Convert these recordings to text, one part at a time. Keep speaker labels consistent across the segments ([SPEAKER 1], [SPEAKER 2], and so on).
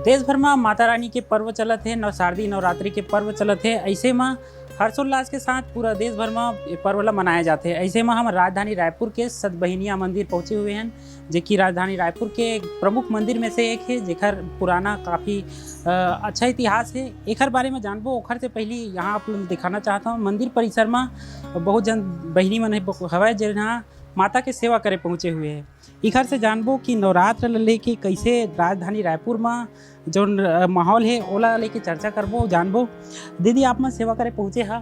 [SPEAKER 1] देश भर में माता रानी के पर्व चलत है, शारदीय नवरात्रि के पर्व चलत है। ऐसे में हर्षोल्लास के साथ पूरा देश भर में ये पर्व ला मनाया जाते हैं। ऐसे में हम राजधानी रायपुर के सतबहिनिया मंदिर पहुँचे हुए हैं, जो कि राजधानी रायपुर के प्रमुख मंदिर में से एक है, जेकर पुराना काफ़ी अच्छा इतिहास है। एकर बारे में जानबो ओखर से पहले यहाँ आप लोग दिखाना चाहता हूँ मंदिर परिसर में बहुत जन बहिनी मन हवय जो यहाँ माता के सेवा करे पहुँचे हुए हैं। इखर से जानबो कि नवरात्र लेके कैसे राजधानी रायपुर में जो माहौल है ओला लेके चर्चा करबो जानबो। दीदी आप में सेवा करे पहुँचे हा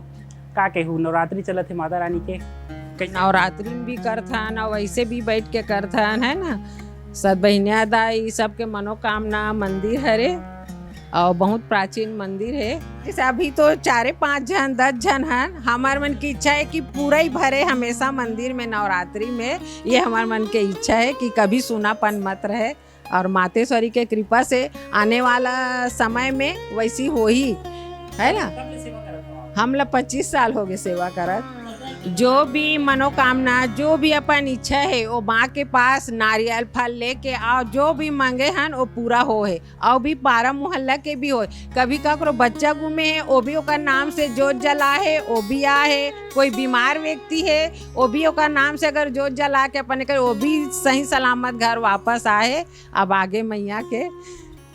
[SPEAKER 1] का केहू नवरात्रि चलत है माता रानी के
[SPEAKER 2] नवरात्रि में भी करथन और वैसे भी बैठ के करथन है ना। सतबहिनिया दाई सबके मनोकामना मंदिर हरे और बहुत प्राचीन मंदिर है। जैसे अभी तो 4-5 जन 10 जन हैं। हमारे मन की इच्छा है कि पूरा ही भरे हमेशा मंदिर में नवरात्रि में। ये हमारे मन की इच्छा है कि कभी सूनापन मत रहे और मातेश्वरी के कृपा से आने वाला समय में वैसी हो ही है ना। हम लोग 25 साल हो गए सेवा करत। जो भी मनोकामना जो भी अपन इच्छा है वो माँ के पास नारियल फल लेके आओ, जो भी मांगे हैं वो पूरा हो है। और भी पारा मोहल्ला के भी हो, कभी कभी बच्चा घूमे है वो भी ओकर नाम से जोत जला है वो भी आ है। कोई बीमार व्यक्ति है वो भी ओकर नाम से अगर जोत जला के अपन कर वो भी सही सलामत घर वापस आए। अब आगे मैया के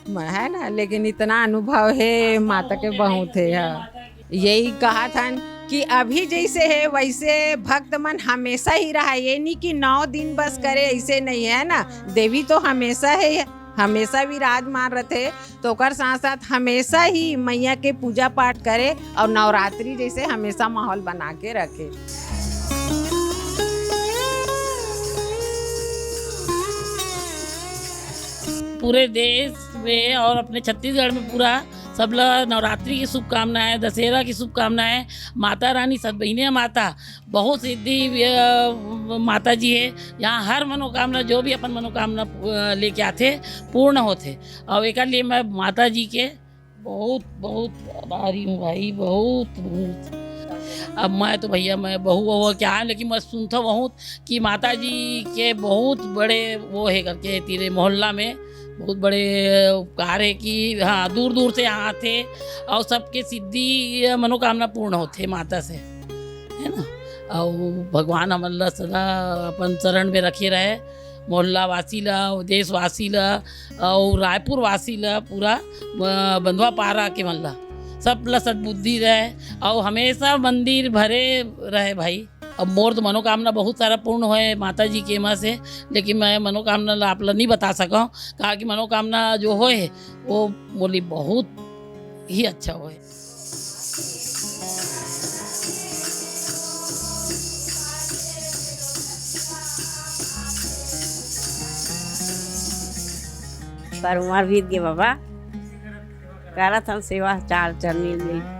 [SPEAKER 2] है ना, लेकिन इतना अनुभव है माता के बहुत है। यही कहा था कि अभी जैसे है वैसे भक्त मन हमेशा ही रहा। ये नहीं कि 9 दिन बस करे, ऐसे नहीं है ना। देवी तो हमेशा है, हमेशा विराजमान रहते। तो ओकर साथ साथ हमेशा ही मैया के पूजा पाठ करे और नवरात्रि जैसे हमेशा माहौल बना के रखे।
[SPEAKER 3] पूरे देश में और अपने छत्तीसगढ़ में पूरा सब लोग नवरात्रि की शुभकामनाएं, दशहरा की शुभकामनाएं। माता रानी सतबहिनिया माता बहुत सिद्धि माता जी है। यहाँ हर मनोकामना जो भी अपन मनोकामना लेके आते पूर्ण होते। और एक लिए मैं माता जी के बहुत बहुत आभारी हूँ भाई, बहुत बहुत। अब मैं तो भैया मैं बहू क्या है, लेकिन मैं सुनता बहुत कि माता जी के बहुत बड़े वो है करके तेरे मोहल्ला में बहुत बड़े उपकार है कि हाँ दूर दूर से यहाँ आते और सबके सिद्धि मनोकामना पूर्ण होते माता से, है ना। और भगवान हमारा सदा अपन चरण में रखे रहे। मोहल्ला वासी ला, देशवासी ला और रायपुर वासी ला, पूरा बंधुआ पारा के मल्ला सब ला सद्बुद्धि रहे और हमेशा मंदिर भरे रहे भाई। अब मोर तो मनोकामना बहुत सारा पूर्ण हुए माता जी के माँ से, लेकिन मैं मनोकामना आप लोग नहीं बता सका। कहा कि मनोकामना जो होए वो बोली बहुत ही अच्छा होए।
[SPEAKER 4] पर उमर बीत गए बाबा, करत हम सेवा चार चरनी में।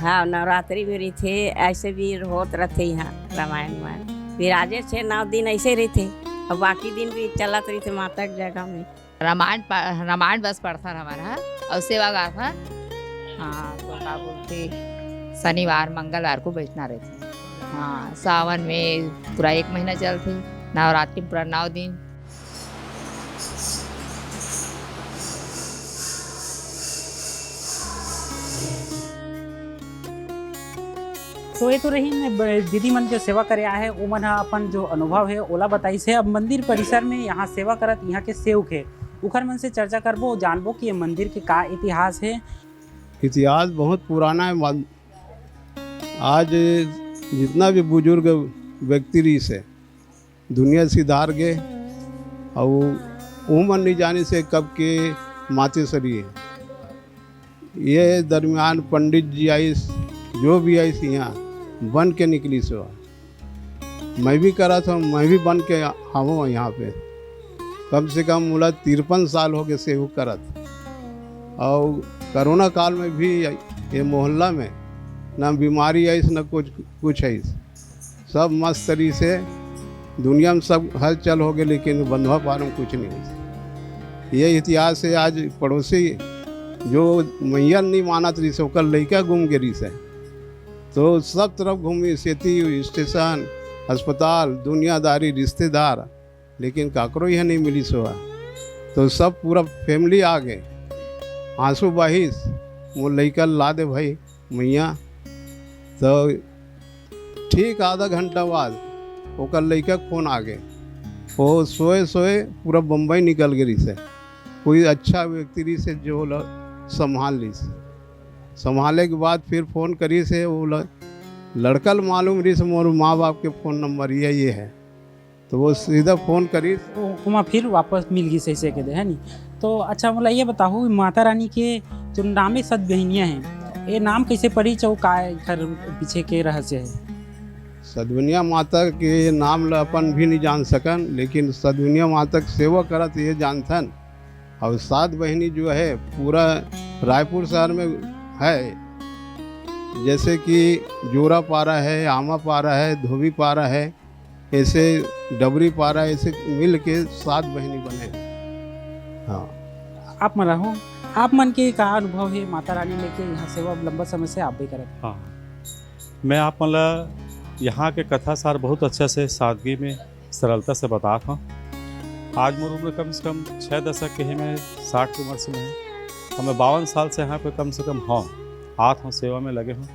[SPEAKER 4] हाँ नवरात्रि भी रही थे, ऐसे भी होत रहते यहाँ रामायण में। फिर आजे 6-9 दिन ऐसे रही थे और बाकी दिन भी चलत रही थे माता की जगह में।
[SPEAKER 5] रामायण बस पढ़ता हमारा और सेवा गाथा। हाँ तो क्या बोलते शनिवार मंगलवार को बैठना रहते। हाँ सावन में पूरा 1 महीना चलते, नवरात्रि पूरा 9 दिन।
[SPEAKER 1] तो ये तो रही दीदी मन जो सेवा करे आए है मन अपन जो अनुभव है ओला बताई से। अब मंदिर परिसर में यहाँ सेवा करत यहाँ के सेवक है उखर मन से चर्चा करबो, जानबो कि ये मंदिर के का इतिहास है।
[SPEAKER 6] इतिहास बहुत पुराना है। आज जितना भी बुजुर्ग व्यक्ति रही से दुनिया सिधार गए और उमर नहीं जाने से कब के मातेश्वरी है। ये दरमियान पंडित जी आई, जो भी आई सी यहाँ बन के निकली सेवा। मैं भी करा था, मैं भी बन के हम यहाँ पे कम से कम मुला 53 साल हो गए सेवक करत। और कोरोना काल में भी ये मोहल्ला में ना बीमारी आई ना कुछ है, सब मस्त तरीके से दुनिया में सब हलचल हो गए, लेकिन बंधुआ पार में कुछ नहीं हुई। ये इतिहास है। आज पड़ोसी जो मैया नहीं मानत रही से ओकर लड़का घूम गिरी से, तो सब तरफ घूमी, सेती स्टेशन अस्पताल दुनियादारी रिश्तेदार, लेकिन काकरो यह नहीं मिली सोआ। तो सब पूरा फैमिली आ गए, आंसू बहिस वो लइका ला दे भाई मैया। तो ठीक आधा घंटा बाद ओकर लइका फोन आ गए, वो सोए सोए पूरा बम्बई निकल गई से, कोई अच्छा व्यक्ति रही से जो संभाल ली से, संभाले के बाद फिर फ़ोन करी से वो लड़का मालूम रही से मोर माँ बाप के फ़ोन नंबर ये है, तो वो सीधा फ़ोन करी
[SPEAKER 1] वहाँ फिर वापस मिल गई सही के दे है नी। तो अच्छा मतलब ये बताओ माता रानी के जो नामे सत बहनियाँ हैं, ये नाम कैसे पड़ी चौ का घर पीछे के रहस्य है?
[SPEAKER 6] सदबनिया माता के नाम ला अपन भी नहीं जान सकन, लेकिन सदबनिया माता के सेवा करत ये जानथन। और 7 बहनी जो है पूरा रायपुर शहर में है, जैसे कि जोरा पारा है, आमा पारा है, धोबी पारा है, ऐसे डबरी पारा, ऐसे मिल के 7 बहनी बने। हाँ,
[SPEAKER 1] आप मन रहो, आप मन के का अनुभव है माता रानी लेके यहाँ सेवा लंबा समय से आप भी करत?
[SPEAKER 7] हाँ, मैं आप मतलब यहाँ के कथा सार बहुत अच्छा से सादगी में सरलता से बताता हूँ। आज मोर उम्र कम से कम 6 दशक के ही मैं 60 की उम्र से मैं और मैं 52 साल से यहाँ पे कम से कम हाँ आत हूँ, सेवा में लगे हूँ।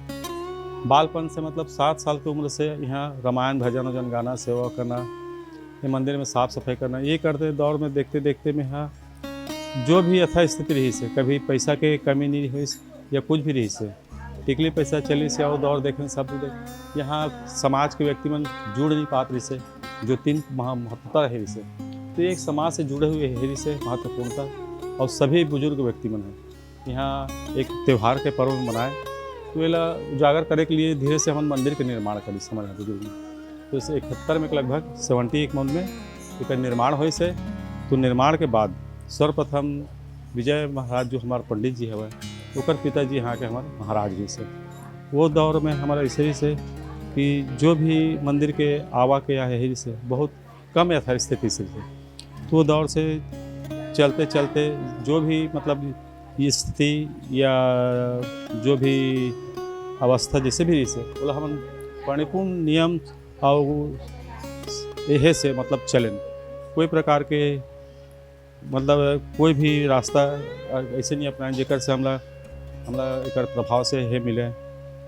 [SPEAKER 7] बालपन से मतलब 7 साल की उम्र से यहाँ रामायण भजन वजन गाना, सेवा करना, ये मंदिर में साफ़ सफाई करना, ये करते दौर में देखते देखते में यहाँ जो भी यथा स्थिति रही से, कभी पैसा के कमी नहीं हुई या कुछ भी रही से, टिकली पैसा चली से और दौर देखें सब देख, यहाँ समाज के व्यक्ति मन जुड़ नहीं पाते रही से, जो 3 महत्वता है से, तो एक समाज से जुड़े हुए हेरी से महत्वपूर्णता। और सभी बुजुर्ग व्यक्ति मन हैं यहाँ एक त्यौहार के पर्व मनाए, तो ये उजागर करे के लिए धीरे से हम मंदिर के निर्माण करी समझ बुजुर्ग में। तो इस 71 में लगभग 71 मन में एक निर्माण हुए से, तो निर्माण के बाद सर्वप्रथम विजय महाराज जो हमारे पंडित जी है ओकर पिताजी यहाँ के हमारे महाराज जी से, वो दौर में हमारा ऐसे ही से कि जो भी मंदिर के आवा के या है से बहुत कम यथा स्थिति से थे, तो दौर से चलते चलते जो भी मतलब ये स्थिति या जो भी अवस्था जैसे भी से बोला हम परिपूर्ण नियम और यह से मतलब चलें, कोई प्रकार के मतलब कोई भी रास्ता ऐसे नहीं अपनाएं जेकर से हमला एक प्रभाव से हे मिले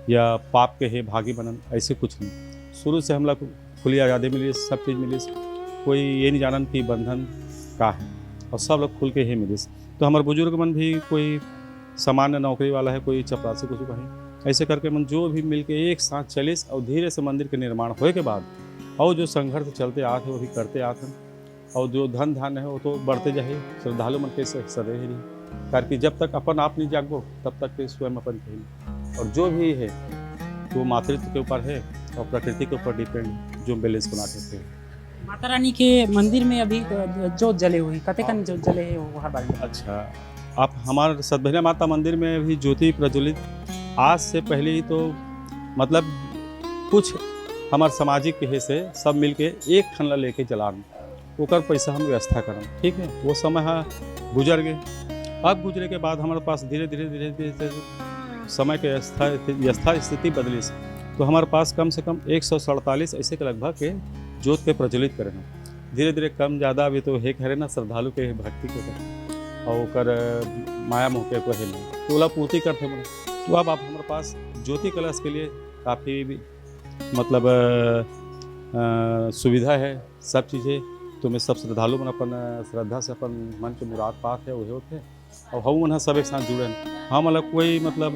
[SPEAKER 7] या पाप के हे भागी बनन, ऐसे कुछ नहीं। शुरू से हमला खुली आज़ादी मिली, सब चीज़ मिली, कोई ये नहीं जानन कि बंधन का है, और सब लोग खुल के ही मिली। तो हमारे बुजुर्ग मन भी कोई सामान्य नौकरी वाला है, कोई चपरासी कुछ कहीं, ऐसे करके मन जो भी मिल के एक साथ चलिस और धीरे से मंदिर के निर्माण होने के बाद और जो संघर्ष चलते आते वो भी करते आते हैं, और जो धन धान है वो तो बढ़ते जाए, श्रद्धालु मन के सदैव ही नहीं, कारण कि जब तक अपन आप नहीं जागो तब तक के स्वयं अपन कहीं, और जो भी है वो मातृत्व के ऊपर है और प्रकृति के ऊपर डिपेंड, जो बैलेंस बनाते थे।
[SPEAKER 1] माता रानी के मंदिर में अभी जोत जले हुई कतेकन जोत जले है वो हर बार?
[SPEAKER 7] अच्छा, आप हमारे सतभैया माता मंदिर में अभी ज्योति प्रज्वलित आज से पहले ही तो मतलब कुछ हमारे सामाजिक के से सब मिलके एक ठनला लेके चलान ओकर पैसा हम व्यवस्था करम, ठीक है। वो समय गुजर गए, अब गुजरे के बाद हमारे पास धीरे धीरे समय के यथा स्थिति बदली, तो हमारे पास कम से कम 147 ऐसे के लगभग के जोत के प्रज्वलित करें। धीरे धीरे कम ज़्यादा अभी तो हे कह रहे ना श्रद्धालु के भक्ति के और कर माया मोह के को है तो ओला पूर्ति करते मन। तो अब आप हमारे पास ज्योति कलश के लिए काफ़ी मतलब सुविधा है, सब चीज़ें, तो मैं सब श्रद्धालु मन अपन श्रद्धा से अपन मन के मुराद पात है वही होते, और हम मन सब एक साथ जुड़े हम अलग कोई मतलब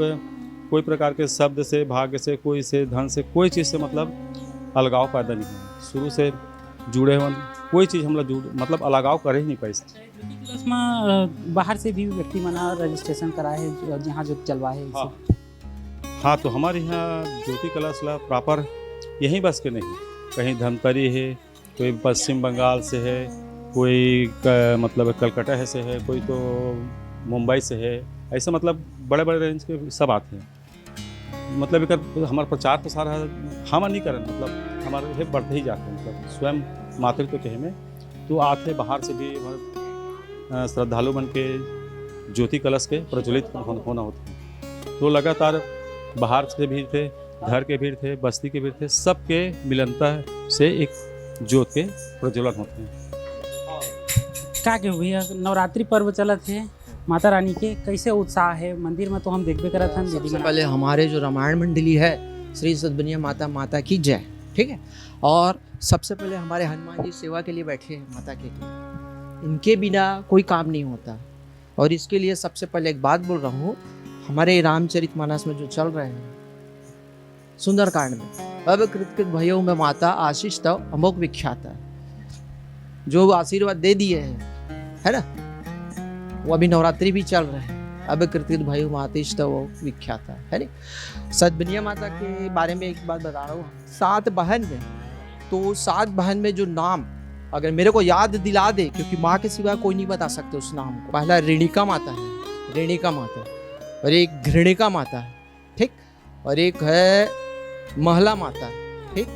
[SPEAKER 7] कोई प्रकार के शब्द से, भाग्य से, कोई से, धन से, कोई चीज़ से मतलब अलगाव पैदा नहीं है। शुरू से जुड़े हुए कोई चीज़ हम लोग मतलब अलगाव करे ही नहीं पैसे।
[SPEAKER 1] इसमें बाहर से भी व्यक्ति मना रजिस्ट्रेशन कराए है जहाँ जो चलवाए है।
[SPEAKER 7] हाँ, तो हमारे यहाँ ज्योति कलश ला प्रॉपर यहीं बस के नहीं, कहीं धमतरी है, कोई पश्चिम बंगाल से है, कोई मतलब कलकत्ता है से है, कोई तो मुंबई से है, ऐसे मतलब बड़े बड़े रेंज के सब आते हैं। मतलब एक हमारा प्रचार प्रसार हम नहीं करें, मतलब हमारे ये बढ़ते ही जाते हैं, मतलब स्वयं मातृत्व के में तो आते बाहर से भी हमारे श्रद्धालु बन के ज्योति कलश के प्रज्वलित होना होता है। तो लगातार बाहर से भी थे, घर के भी थे, बस्ती के भी थे, सबके मिलनता से एक ज्योत के प्रज्वलन होते हैं।
[SPEAKER 1] का के भैया नवरात्रि पर्व चलत है माता रानी के कैसे उत्साह है मंदिर में तो हम देखबे करत हन दीदी
[SPEAKER 8] सबसे
[SPEAKER 1] मन।
[SPEAKER 8] पहले हमारे जो रामायण मंडली है श्री सद्बनिया माता माता की जय, ठीक है। और सबसे पहले हमारे हनुमान जी सेवा के लिए बैठे हैं माता के लिए, इनके बिना कोई काम नहीं होता। और इसके लिए सबसे पहले एक बात बोल रहा हूँ, हमारे रामचरितमानस में जो चल रहे हैं सुंदरकांड में, अब कृत भयो में माता आशीष तव अमोक विख्याता, जो आशीर्वाद दे दिए हैं है ना, वो अभी नवरात्रि भी चल रहे हैं। अब कृत भयो मातिष्ठ वो विख्यात है ना। सद्बनिया माता के बारे में एक बात बता रहा हूँ, 7 बहन में, तो 7 बहन में जो नाम अगर मेरे को याद दिला दे, क्योंकि माँ के सिवा कोई नहीं बता सकते उस नाम को। पहला रेणुका माता है, रेणुका माता, और एक घृणिका माता है, ठीक, और एक है महला माता, ठीक,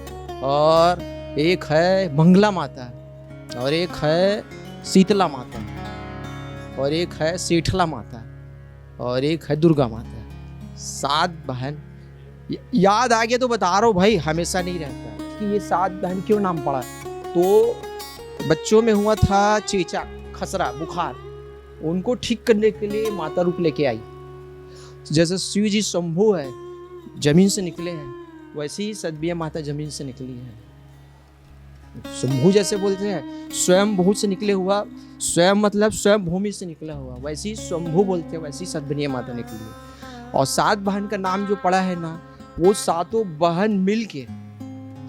[SPEAKER 8] और एक है मंगला माता, और एक है शीतला माता, और एक है सेठला माता, और एक है दुर्गा माता। 7 बहन याद आ गया तो बता रहा हूँ भाई, हमेशा नहीं रहता कि ये 7 बहन क्यों नाम पड़ा। तो बच्चों में हुआ था चेचा, खसरा, बुखार, उनको ठीक करने के लिए माता रूप लेके आई। जैसे शिव जी शंभु है, जमीन से निकले हैं, वैसे ही सद्बनिया माता जमीन से निकली है। शंभु जैसे बोलते हैं स्वयं भू से निकले हुआ, स्वयं मतलब स्वयं भूमि से निकला हुआ, वैसे ही शंभु बोलते हैं, वैसे ही सद्बनिया माता निकली है। और 7 बहन का नाम जो पड़ा है ना, वो 7 बहन मिल के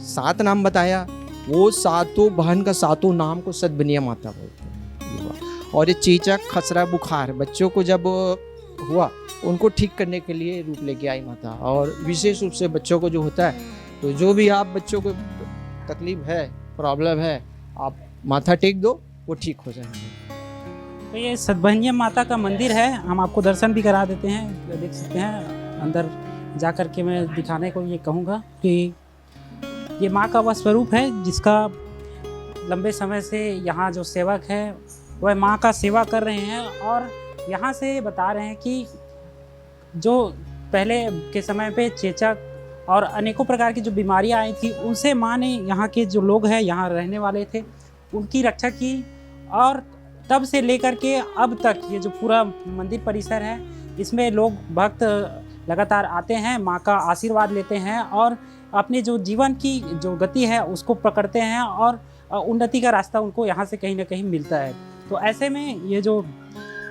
[SPEAKER 8] 7 नाम बताया, वो 7 बहन का 7 नाम को सद्बनिया माता बोलते हैं। और ये चेचक, खसरा, बुखार बच्चों को जब हुआ, उनको ठीक करने के लिए रूप लेके आई माता। और विशेष रूप से बच्चों को जो होता है, तो जो भी आप बच्चों को तकलीफ है, प्रॉब्लम है, आप माथा टेक दो, वो ठीक हो जाएंगे।
[SPEAKER 1] तो ये सद्बनिया माता का मंदिर है, हम आपको दर्शन भी करा देते हैं, देख सकते हैं। अंदर जा कर के मैं दिखाने को ये कहूँगा कि ये माँ का वह स्वरूप है जिसका लंबे समय से यहाँ जो सेवक है वह माँ का सेवा कर रहे हैं। और यहाँ से बता रहे हैं कि जो पहले के समय पे चेचक और अनेकों प्रकार की जो बीमारियां आई थी, उनसे माँ ने यहाँ के जो लोग हैं, यहाँ रहने वाले थे, उनकी रक्षा की। और तब से लेकर के अब तक ये जो पूरा मंदिर परिसर है, इसमें लोग भक्त लगातार आते हैं, माँ का आशीर्वाद लेते हैं और अपने जो जीवन की जो गति है उसको पकड़ते हैं, और उन्नति का रास्ता उनको यहाँ से कहीं ना कहीं मिलता है। तो ऐसे में ये जो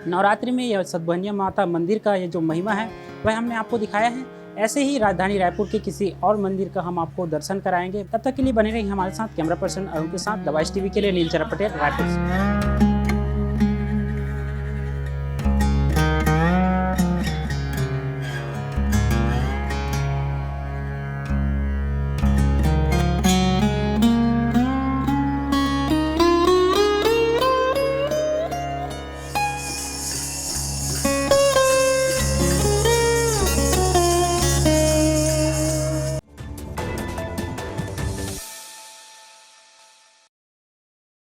[SPEAKER 1] नवरात्रि में यह सद्बनिया माता मंदिर का ये जो महिमा है वह हमने आपको दिखाया है। ऐसे ही राजधानी रायपुर के किसी और मंदिर का हम आपको दर्शन कराएंगे। तब तक के लिए बने रहिए हमारे साथ। कैमरा पर्सन अरुण के साथ दवाइश टीवी के लिए नीलचरा पटेल, रायपुर से।